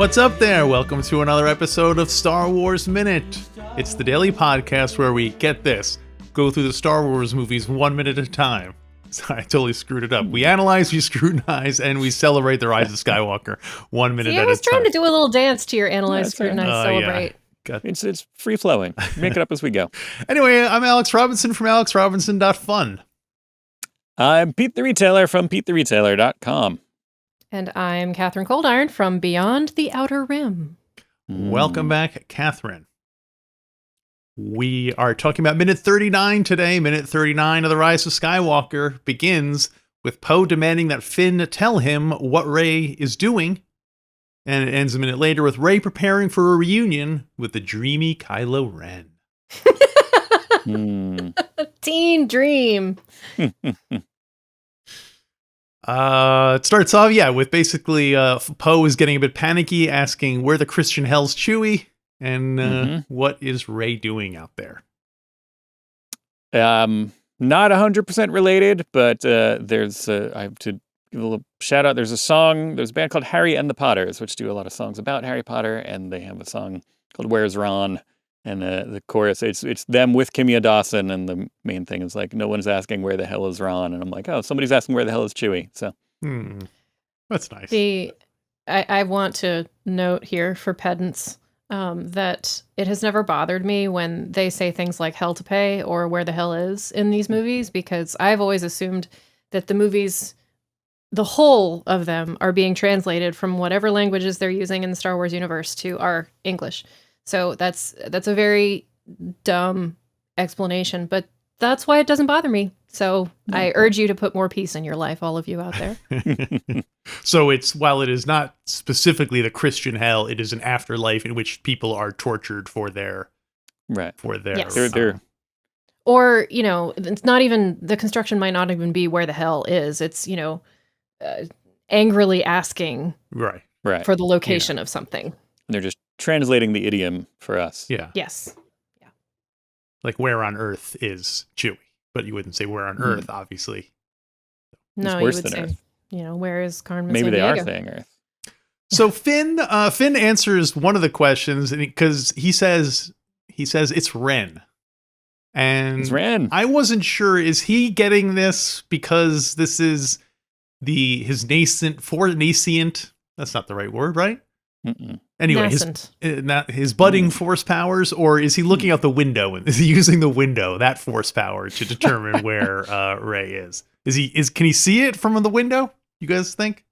What's up there? Welcome to another episode of Star Wars Minute. It's the daily podcast where we, get this, go through the Star Wars movies 1 minute at a time. Sorry, I totally screwed it up. We analyze, we scrutinize, and we celebrate the rise of Skywalker 1 minute at a time. I was trying to do a little dance to your analyze, scrutinize, celebrate. Yeah. It's free flowing. Make it up as we go. Anyway, I'm Alex Robinson from alexrobinson.fun. I'm Pete the Retailer from PeteTheRetailer.com. And I'm Katharine Coldiron from Beyond the Outer Rim. Welcome back, Katharine. We are talking about minute 39 today. Minute 39 of The Rise of Skywalker begins with Poe demanding that Finn tell him what Rey is doing. And it ends a minute later with Rey preparing for a reunion with the dreamy Kylo Ren. Teen dream. It starts off, with basically Poe is getting a bit panicky, asking where the Christian hell's Chewie, and what is Rey doing out there? Not 100% related, but there's I have to give a little shout out. There's a band called Harry and the Potters, which do a lot of songs about Harry Potter, and they have a song called Where's Ron? And the chorus, it's them with Kimya Dawson, and the main thing is like, no one's asking where the hell is Ron, and I'm like, oh, somebody's asking where the hell is Chewie. So that's nice. I want to note here for pedants that it has never bothered me when they say things like hell to pay or where the hell is in these movies, because I've always assumed that the movies, the whole of them, are being translated from whatever languages they're using in the Star Wars universe to our English. So that's a very dumb explanation, but that's why it doesn't bother me. So I urge you to put more peace in your life, all of you out there. So while it is not specifically the Christian hell, it is an afterlife in which people are tortured for their Yes. Or it's not even, the construction might not even be where the hell is. It's, angrily asking right for the location of something. They're just translating the idiom for us. Yeah. Yes. Yeah. Like where on earth is Chewie? But you wouldn't say where on earth, obviously. No, you would say, Earth. Where is Carmen Maybe San they Diego? are saying Earth. So Finn answers one of the questions, and because he says it's Ren. And it's Ren. I wasn't sure, is he getting this because this is his nascent, that's not the right word, right? Anyway, his budding force powers, or is he looking out the window and is he using the window, that force power, to determine where Rey is? Can he see it from the window? You guys think,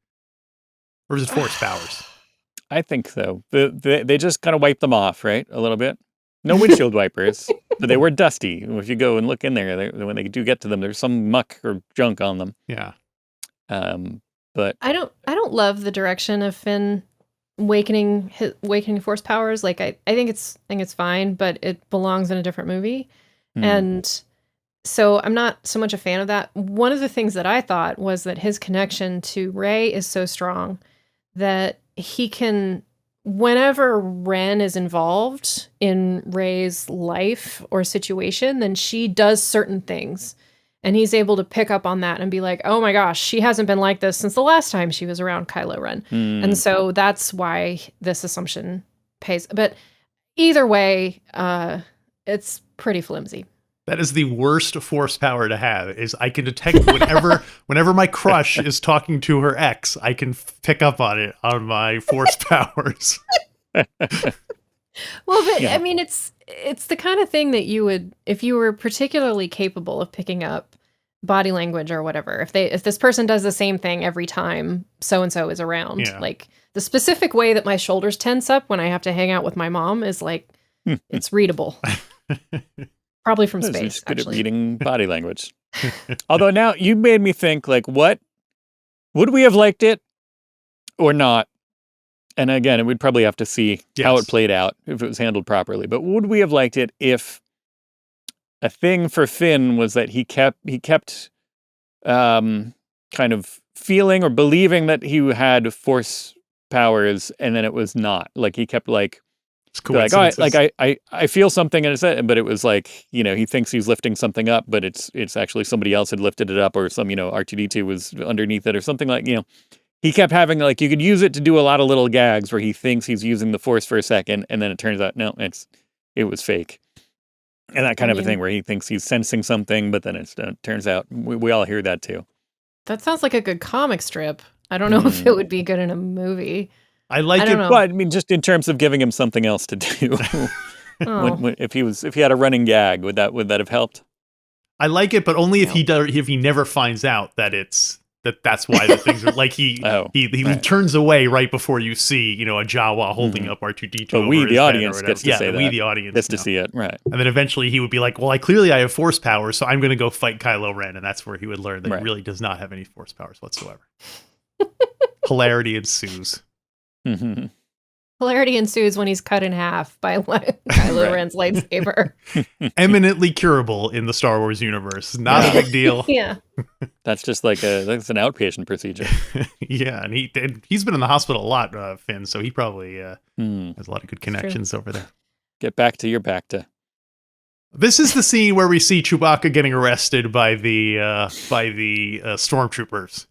or is it force powers? I think so. They just kind of wipe them off, right? A little bit. No windshield wipers, but they were dusty. If you go and look in there, when they do get to them, there's some muck or junk on them. Yeah. But I don't love the direction of Finn awakening force powers. Like I think it's fine, but it belongs in a different movie. And so I'm not so much a fan of that. One of the things that I thought was that his connection to Rey is so strong that he can, whenever Ren is involved in Rey's life or situation, then she does certain things. And he's able to pick up on that and be like, oh my gosh, she hasn't been like this since the last time she was around Kylo Ren. And so that's why this assumption pays. But either way, it's pretty flimsy. That is the worst force power to have, is I can detect whenever my crush is talking to her ex, I can pick up on it on my force powers. Well, but I mean, it's the kind of thing that you would, if you were particularly capable of picking up body language or whatever, if this person does the same thing every time so-and-so is around, like the specific way that my shoulders tense up when I have to hang out with my mom is like, it's readable. Probably from space, just good at reading body language. Although now you made me think, like, what would we have liked it or not? And again, we'd probably have to see how it played out if it was handled properly. But would we have liked it if a thing for Finn was that he kept kind of feeling or believing that he had force powers, and then it was not. Like he kept like I feel something, and but it was like, he thinks he's lifting something up, but it's actually somebody else had lifted it up, or some R2-D2 was underneath it, or something like he kept having, like, you could use it to do a lot of little gags where he thinks he's using the Force for a second, and then it turns out, no, it was fake. And that kind of a thing where he thinks he's sensing something, but then it turns out we all hear that too. That sounds like a good comic strip. I don't know if it would be good in a movie. I like it, but I mean, just in terms of giving him something else to do. If he had a running gag, would that have helped? I like it, but only if he never finds out that that's why the things are like he turns away right before you see, a Jawa holding up R2-D2. But we, the audience, gets to say that. We, the audience, gets to see it, right? And then eventually he would be like, "Well, I have Force powers, so I'm going to go fight Kylo Ren," and that's where he would learn that he really does not have any Force powers whatsoever. Hilarity ensues. Mm-hmm. Hilarity ensues when he's cut in half by Kylo Ren's lightsaber. Eminently curable in the Star Wars universe. Not a big deal. Yeah. That's just that's an outpatient procedure. Yeah, and he's been in the hospital a lot, Finn, so he probably has a lot of good connections over there. Get back to your Bacta. This is the scene where we see Chewbacca getting arrested by the stormtroopers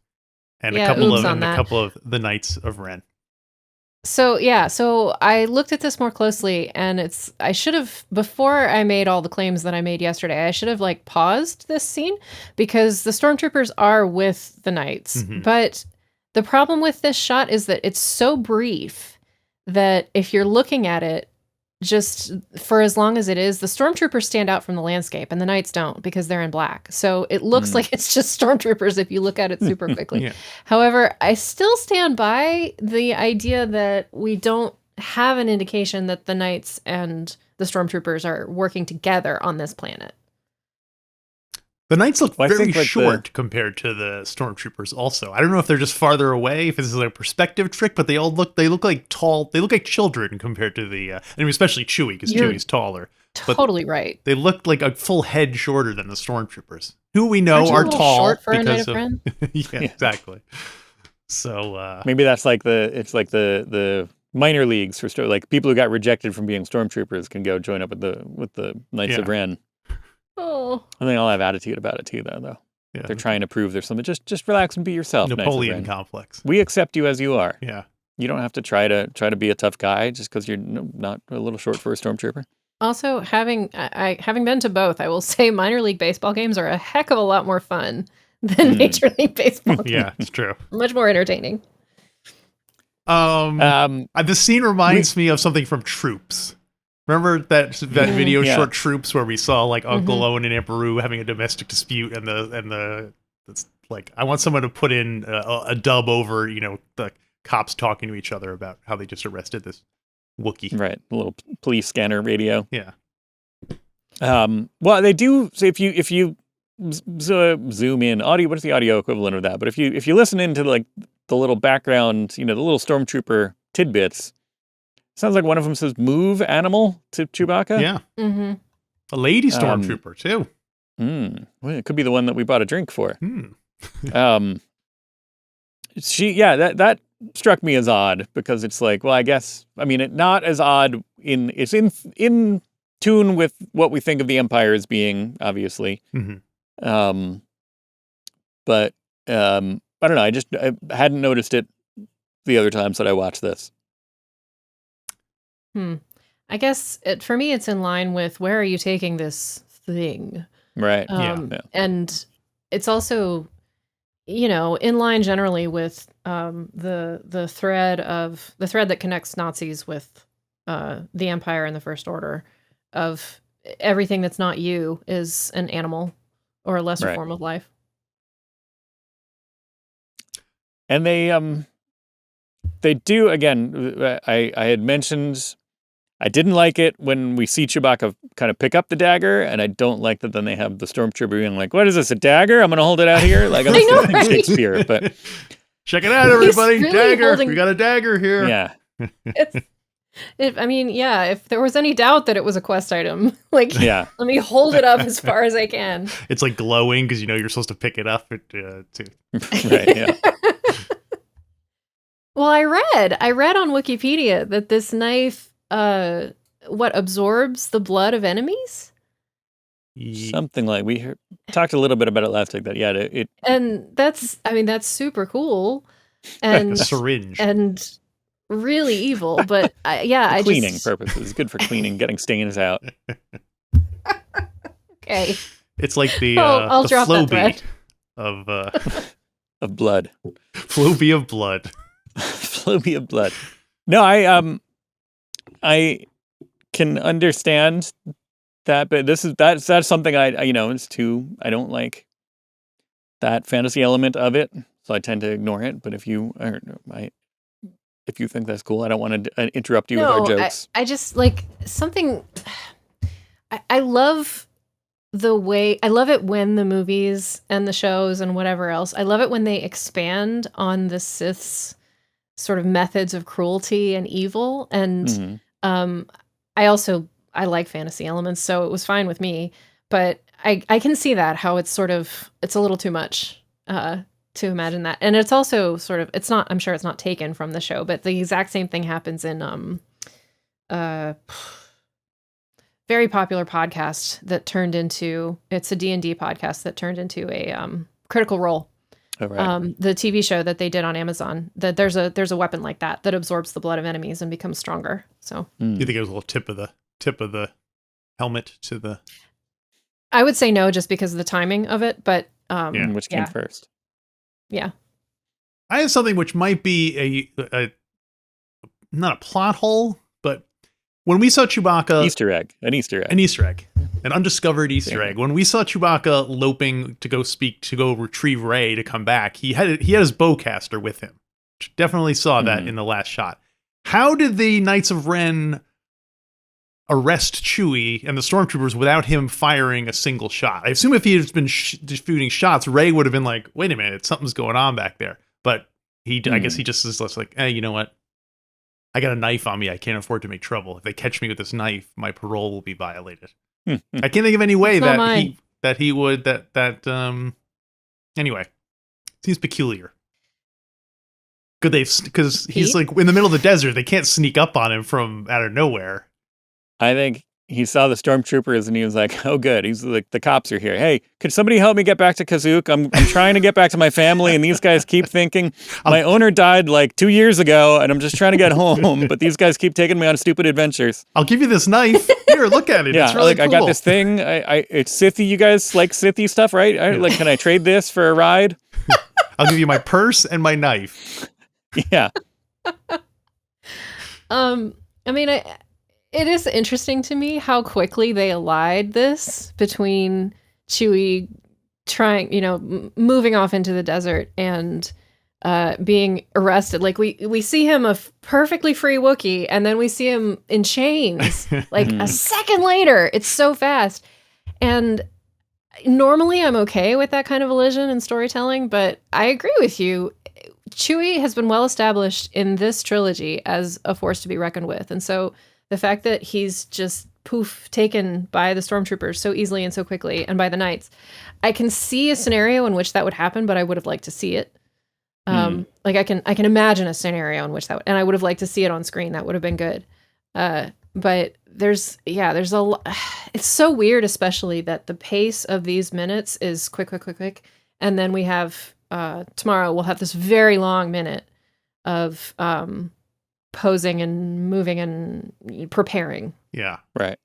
and a couple of the Knights of Ren. So I looked at this more closely, and I should have, before I made all the claims that I made yesterday, I should have paused this scene because the stormtroopers are with the Knights. Mm-hmm. But the problem with this shot is that it's so brief that if you're looking at it just for as long as it is, the stormtroopers stand out from the landscape and the Knights don't because they're in black. So it looks like it's just stormtroopers if you look at it super quickly. Yeah. However, I still stand by the idea that we don't have an indication that the Knights and the stormtroopers are working together on this planet. The Knights look very short compared to the stormtroopers also. I don't know if they're just farther away, if this is a perspective trick, but they look like tall, they look like children compared to especially Chewie, because Chewie's taller. Totally right. They look like a full head shorter than the stormtroopers, who we know are tall. Short for because a Knight of yeah, exactly. So maybe that's the minor leagues for like people who got rejected from being stormtroopers can go join up with the Knights of Ren. Oh. I think I'll have attitude about it too, though. Yeah. They're trying to prove there's something. Just relax and be yourself. Napoleon complex. We accept you as you are. Yeah. You don't have to try to be a tough guy just because you're not a little short for a stormtrooper. Also, having been to both, I will say minor league baseball games are a heck of a lot more fun than major league baseball games. Yeah, it's true. Much more entertaining. The scene reminds me of something from Troops. Remember that video short Troops where we saw Uncle Owen and Aunt Beru having a domestic dispute and it's like I want someone to put in a dub over the cops talking to each other about how they just arrested this Wookiee. Right, a little police scanner radio. Yeah. Well, they do. So if you zoom in audio, what's the audio equivalent of that? But if you listen into the little background, the little stormtrooper tidbits. Sounds like one of them says "move, animal" to Chewbacca. Yeah, a lady stormtrooper too. Well, it could be the one that we bought a drink for. That struck me as odd because it's like, well, I guess not as odd it's in tune with what we think of the Empire as being, obviously. Mm-hmm. But I don't know. I hadn't noticed it the other times that I watched this. I guess for me, it's in line with where are you taking this thing? Right. And it's also, in line generally with the thread that connects Nazis with the Empire and the First Order of everything that's not you is an animal or a lesser form of life. And they do, again, I had mentioned I didn't like it when we see Chewbacca kind of pick up the dagger, and I don't like that then they have the stormtrooper being like, what is this, a dagger? I'm going to hold it out here? Like I'm thinking Shakespeare, but... Check it out, everybody. Really dagger. We got a dagger here. Yeah. If there was any doubt that it was a quest item, let me hold it up as far as I can. It's glowing because you're supposed to pick it up too. Right, yeah. Well, I read on Wikipedia that this knife absorbs the blood of enemies? Something like we talked a little bit about it last week. And that's super cool. and syringe and really evil. But for cleaning purposes, good for cleaning, getting stains out. Okay, it's like the I'll the drop that thread. of blood. Flowbee of blood. Flowbee of blood. No, I can understand that, but that's something it's too, I don't like that fantasy element of it, so I tend to ignore it. But if you think that's cool, I don't want to interrupt you with our jokes. I just like something. I love the way, I love it when the movies and the shows and whatever else, I love it when they expand on the Sith's sort of methods of cruelty and evil. And I like fantasy elements, so it was fine with me. But I can see that, how it's a little too much to imagine that. And it's also sort of, it's not, I'm sure it's not taken from the show, but the exact same thing happens in very popular podcast that turned into, it's a D&D podcast that turned into a Critical Role. Oh, right. The TV show that they did on Amazon, that there's a weapon like that absorbs the blood of enemies and becomes stronger. So you think it was a little tip of the helmet to the? I would say no, just because of the timing of it, but which came first? Yeah. I have something which might be a not a plot hole, but when we saw Chewbacca, an Easter egg, an undiscovered Easter egg. When we saw Chewbacca loping to go retrieve Rey to come back, he had his bowcaster with him. Definitely saw that in the last shot. How did the Knights of Ren arrest Chewie and the stormtroopers without him firing a single shot? I assume if he had been shooting shots, Rey would have been like, "Wait a minute, something's going on back there." But I guess he just is like, "Hey, you know what? I got a knife on me. I can't afford to make trouble. If they catch me with this knife, my parole will be violated." I can't think of any way that he would anyway. Seems peculiar. Because he's like in the middle of the desert. They can't sneak up on him from out of nowhere. I think he saw the stormtroopers and he was like, "Oh, good." He's like, "The cops are here. Hey, could somebody help me get back to Kashyyyk? I'm trying to get back to my family, and these guys keep thinking my owner died like 2 years ago, and I'm just trying to get home. But these guys keep taking me on stupid adventures. I'll give you this knife. Here, look at it. Yeah, it's really cool. I got this thing. It's Sithy. You guys like Sithy stuff, right? Can I trade this for a ride? I'll give you my purse and my knife." Yeah. I mean, it is interesting to me how quickly they allied this between Chewie trying, moving off into the desert and being arrested. Like we see him a perfectly free Wookiee, and then we see him in chains like a second later. It's so fast. And normally I'm okay with that kind of elision in storytelling, but I agree with you. Chewie has been well established in this trilogy as a force to be reckoned with. And so the fact that he's just taken by the stormtroopers so easily and so quickly, and by the Knights, I can see a scenario in which that would happen, but I would have liked to see it. Like I can imagine a scenario in which and I would have liked to see it on screen. That would have been good. But there's it's so weird, especially that the pace of these minutes is quick. And then we have, tomorrow we'll have this very long minute of, posing and moving and preparing. Yeah. Right.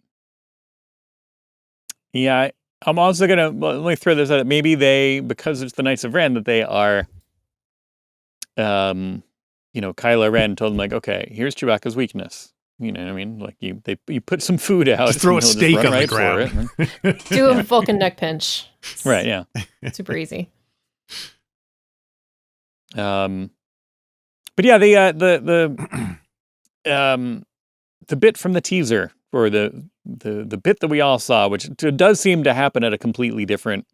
Yeah. I'm also going to, let me throw this out. Maybe because it's the Knights of Ren, that they are, Kylo Ren told them, like, okay, here's Chewbacca's weakness. You know what I mean? Like you put some food out. Just throw a steak on the ground. Do a Vulcan neck pinch. Right. Yeah. Super easy. But yeah, the bit from the teaser, or the bit that we all saw, which does seem to happen at a completely different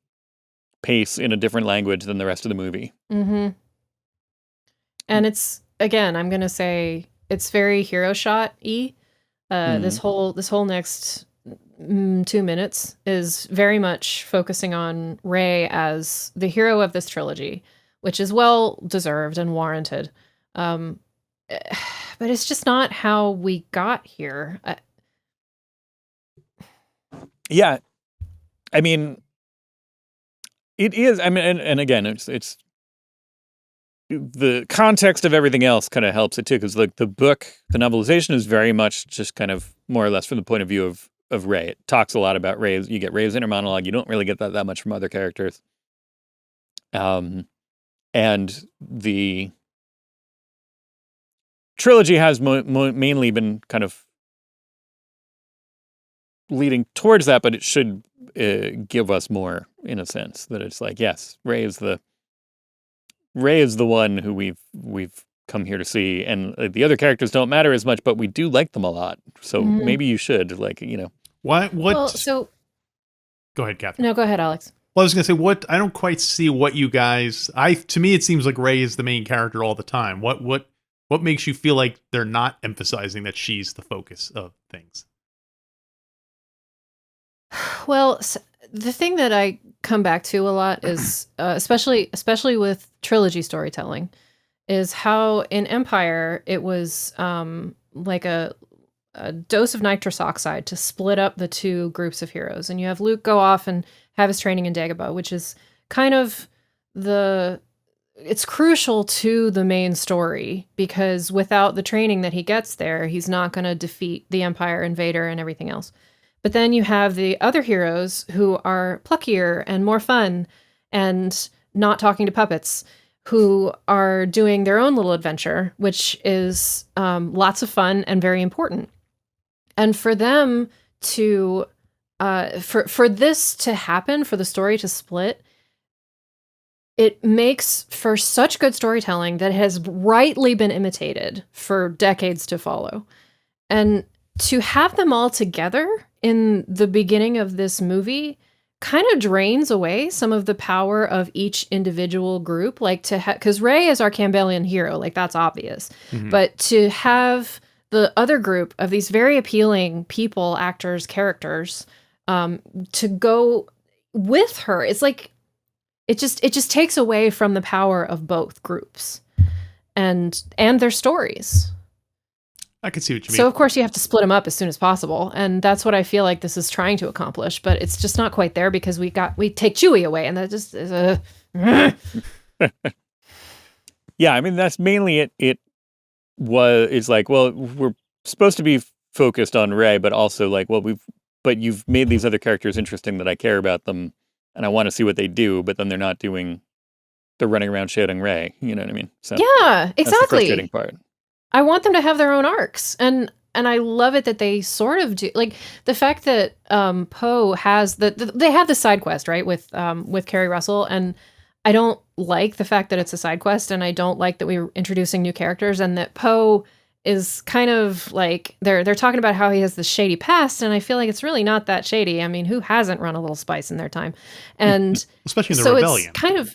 pace in a different language than the rest of the movie. Mm-hmm. And it's, again, I'm gonna say it's very hero shot-y. This whole next 2 minutes is very much focusing on Rey as the hero of this trilogy, which is well deserved and warranted. But it's just not how we got here. Yeah. I mean, it is. I mean, and again, it's the context of everything else kind of helps it too, because like the novelization is very much just kind of more or less from the point of view of Rey. It talks a lot about Rey's. You get Rey's inner monologue. You don't really get that much from other characters. And the trilogy has mainly been kind of leading towards that, but it should give us more, in a sense, that it's like, yes, Rey is the one who we've come here to see, and the other characters don't matter as much, but we do like them a lot. So maybe you should, like, What? Well, so go ahead, Catherine. No, go ahead, Alex. Well, I was going to say, I don't quite see what you guys, to me, it seems like Rey is the main character all the time. What makes you feel like they're not emphasizing that she's the focus of things? Well, the thing that I come back to a lot is, especially with trilogy storytelling, is how in Empire it was like a dose of nitrous oxide to split up the two groups of heroes. And you have Luke go off and have his training in Dagobah, which is kind of it's crucial to the main story, because without the training that he gets there, he's not going to defeat the Empire and Vader and everything else. But then you have the other heroes who are pluckier and more fun and not talking to puppets, who are doing their own little adventure, which is lots of fun and very important. And for them to, for this to happen, for the story to split, it makes for such good storytelling that has rightly been imitated for decades to follow. And to have them all together in the beginning of this movie kind of drains away some of the power of each individual group. Like because Rey is our Campbellian hero, like that's obvious. Mm-hmm. But to have the other group of these very appealing people, actors, characters, to go with her, it's like it just takes away from the power of both groups and their stories. I can see what you mean. So, of course, you have to split them up as soon as possible. And that's what I feel like this is trying to accomplish. But it's just not quite there because we take Chewie away. And that just is a... Yeah, I mean, that's mainly it. It's like, well, we're supposed to be focused on Rey, but also like, well, but you've made these other characters interesting that I care about them and I want to see what they do, but then they're running around shouting Rey. You know what I mean? So yeah, exactly. That's the frustrating part. I want them to have their own arcs, and I love it that they sort of do. Like the fact that Poe has they have the side quest, right, with Kerry Russell, and I don't like the fact that it's a side quest, and I don't like that we're introducing new characters, and that Poe is kind of like they're talking about how he has this shady past, and I feel like it's really not that shady. I mean, who hasn't run a little spice in their time? And especially in the rebellion, it's kind of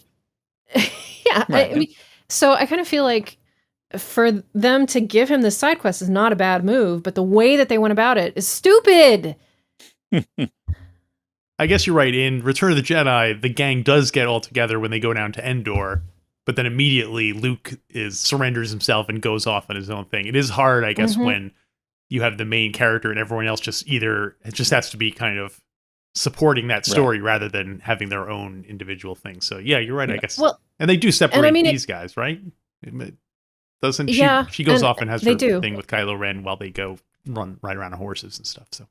yeah. Right. I mean, so I kind of feel like, for them to give him this side quest is not a bad move, but the way that they went about it is stupid. I guess you're right. In Return of the Jedi, the gang does get all together when they go down to Endor, but then immediately Luke surrenders himself and goes off on his own thing. It is hard, I guess, when you have the main character and everyone else it just has to be kind of supporting that story rather than having their own individual thing. So yeah, you're right, I guess. Well, and they do separate these guys, right? Doesn't she? Yeah, she goes off and has her thing with Kylo Ren while they go ride around on horses and stuff. So,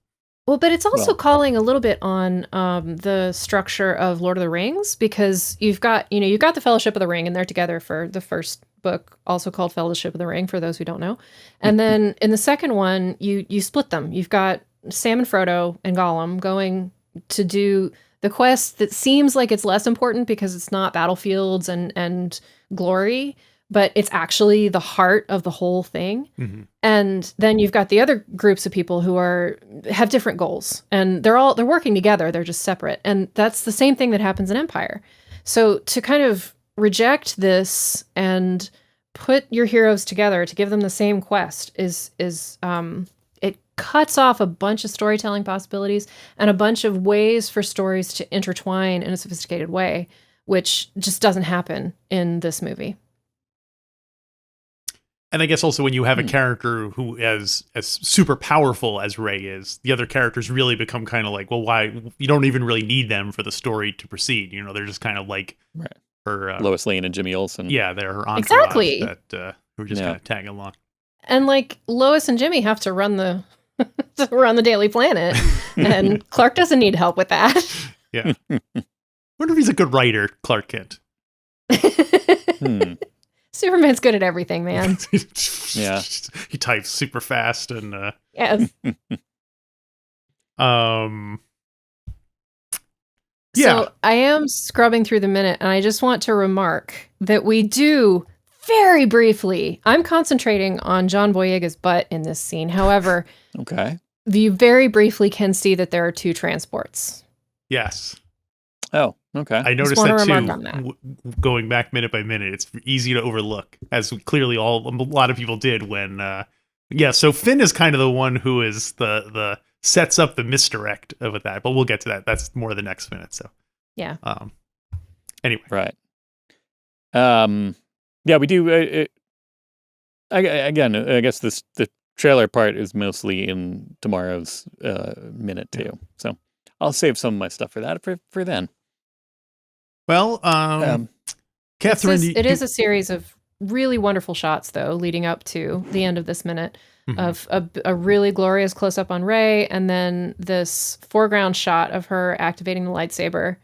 well, but it's also calling a little bit on the structure of Lord of the Rings, because you've got the Fellowship of the Ring, and they're together for the first book, also called Fellowship of the Ring, for those who don't know. And then in the second one, you split them. You've got Sam and Frodo and Gollum going to do the quest that seems like it's less important because it's not battlefields and glory, but it's actually the heart of the whole thing. Mm-hmm. And then you've got the other groups of people who have different goals, and they're working together. They're just separate. And that's the same thing that happens in Empire. So to kind of reject this and put your heroes together to give them the same quest is it cuts off a bunch of storytelling possibilities and a bunch of ways for stories to intertwine in a sophisticated way, which just doesn't happen in this movie. And I guess also when you have a character who is as super powerful as Rey is, the other characters really become kind of like, well, why? You don't even really need them for the story to proceed. They're just kind of like her Lois Lane and Jimmy Olsen. Yeah, they're her entourage Exactly. that who are just kind of tagging along. And like Lois and Jimmy have to run the Daily Planet, and Clark doesn't need help with that. Yeah. Wonder if he's a good writer, Clark Kent. Superman's good at everything, man. Yeah. He types super fast and Yes. Yeah. So I am scrubbing through the minute, and I just want to remark that we do very briefly. I'm concentrating on John Boyega's butt in this scene. However, okay, you very briefly can see that there are 2 transports. Yes. Oh, okay. I noticed that too. Going back minute by minute, it's easy to overlook, as clearly a lot of people did when. So Finn is kind of the one who is the sets up the misdirect of that, but we'll get to that. That's more the next minute. So yeah. Anyway, right. Yeah, we do. I guess the trailer part is mostly in tomorrow's minute too. So I'll save some of my stuff for that for then. Well, Katharine, it is a series of really wonderful shots, though, leading up to the end of this minute, of a really glorious close up on Rey, and then this foreground shot of her activating the lightsaber,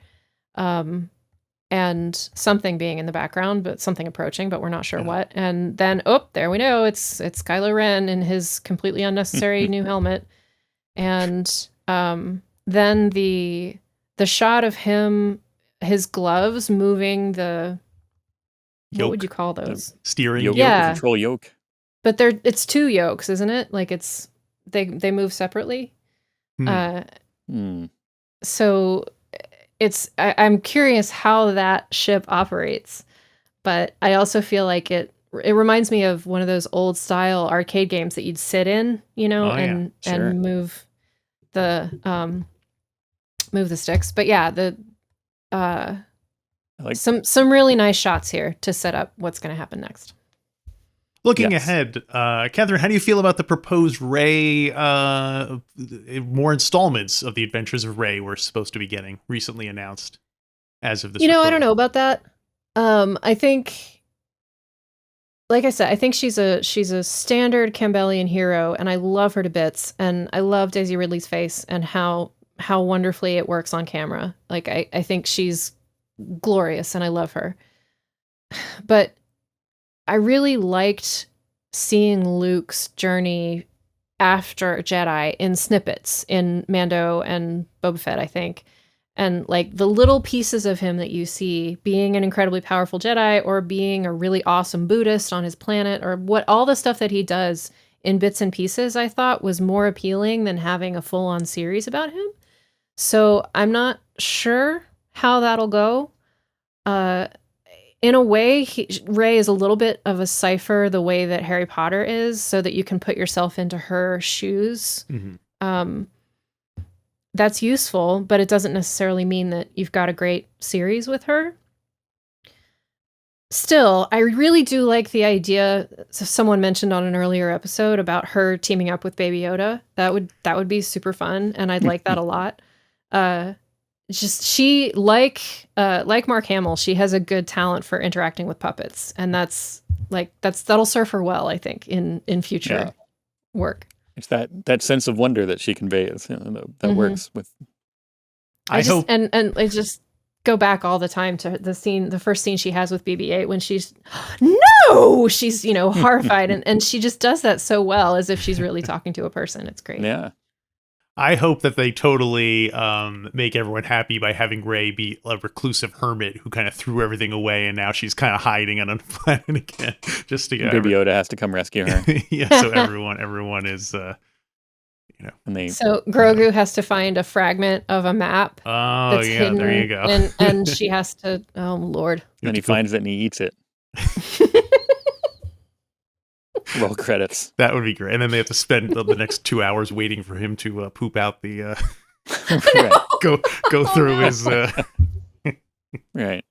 and something being in the background, but something approaching, but we're not sure what. And then, there we know it's Kylo Ren in his completely unnecessary new helmet, and then the shot of him. His gloves moving the yoke. What would you call those? Steering yoke, control yoke. But it's 2 yokes, isn't it? Like they move separately. So I'm curious how that ship operates. But I also feel like it reminds me of one of those old style arcade games that you'd sit in, and move the sticks. But yeah, some really nice shots here to set up what's going to happen next. Looking ahead, Katharine, how do you feel about the proposed Rey, more installments of the Adventures of Rey we're supposed to be getting, recently announced as of this recording? I don't know about that. I think, like I said, I think she's a standard Campbellian hero, and I love her to bits, and I love Daisy Ridley's face and how wonderfully it works on camera. Like, I think she's glorious and I love her. But I really liked seeing Luke's journey after Jedi in snippets in Mando and Boba Fett, I think. And like the little pieces of him that you see being an incredibly powerful Jedi or being a really awesome Buddhist on his planet, or all the stuff that he does in bits and pieces, I thought was more appealing than having a full-on series about him. So I'm not sure how that'll go. In a way, Rey is a little bit of a cipher the way that Harry Potter is, so that you can put yourself into her shoes. That's useful, but it doesn't necessarily mean that you've got a great series with her. Still, I really do like the idea. Someone mentioned on an earlier episode about her teaming up with Baby Yoda. That would be super fun, and I'd like that a lot. She like Mark Hamill, she has a good talent for interacting with puppets, and that'll serve her well, I think, in future work. It's that sense of wonder that she conveys that works with. I hope, and I just go back all the time to the first scene she has with BB-8 when she's horrified, and she just does that so well, as if she's really talking to a person. It's great. Yeah. I hope that they totally make everyone happy by having Rey be a reclusive hermit who kind of threw everything away, and now she's kind of hiding on a planet again. Just to get Baby Yoda has to come rescue her. So everyone is, so Grogu has to find a fragment of a map. Oh, that's hidden, there you go. and she has to. Oh Lord! And he finds it and he eats it. Roll credits. That would be great. And then they have to spend the next 2 hours waiting for him to poop out the go through his right.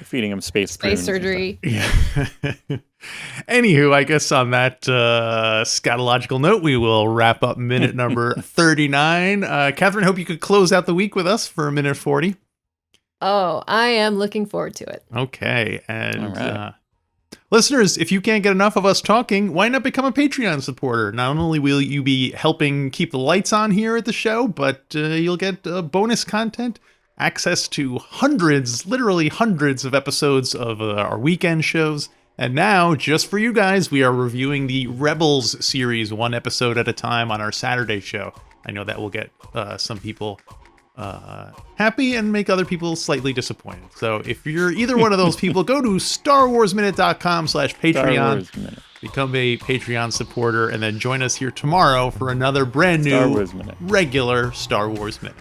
Feeding him space surgery. Yeah. Anywho, I guess on that scatological note, we will wrap up minute number 39. Katharine, hope you could close out the week with us for minute 40. Oh, I am looking forward to it. Okay. And listeners, if you can't get enough of us talking, why not become a Patreon supporter? Not only will you be helping keep the lights on here at the show, but you'll get bonus content, access to hundreds, literally hundreds of episodes of our weekend shows. And now, just for you guys, we are reviewing the Rebels series, one episode at a time on our Saturday show. I know that will get some people happy and make other people slightly disappointed. So if you're either one of those people, go to StarWarsMinute.com/Patreon, become a Patreon supporter, and then join us here tomorrow for another brand new regular Star Wars Minute.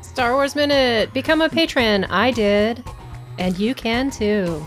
Star Wars Minute. Become a patron. I did. And you can too.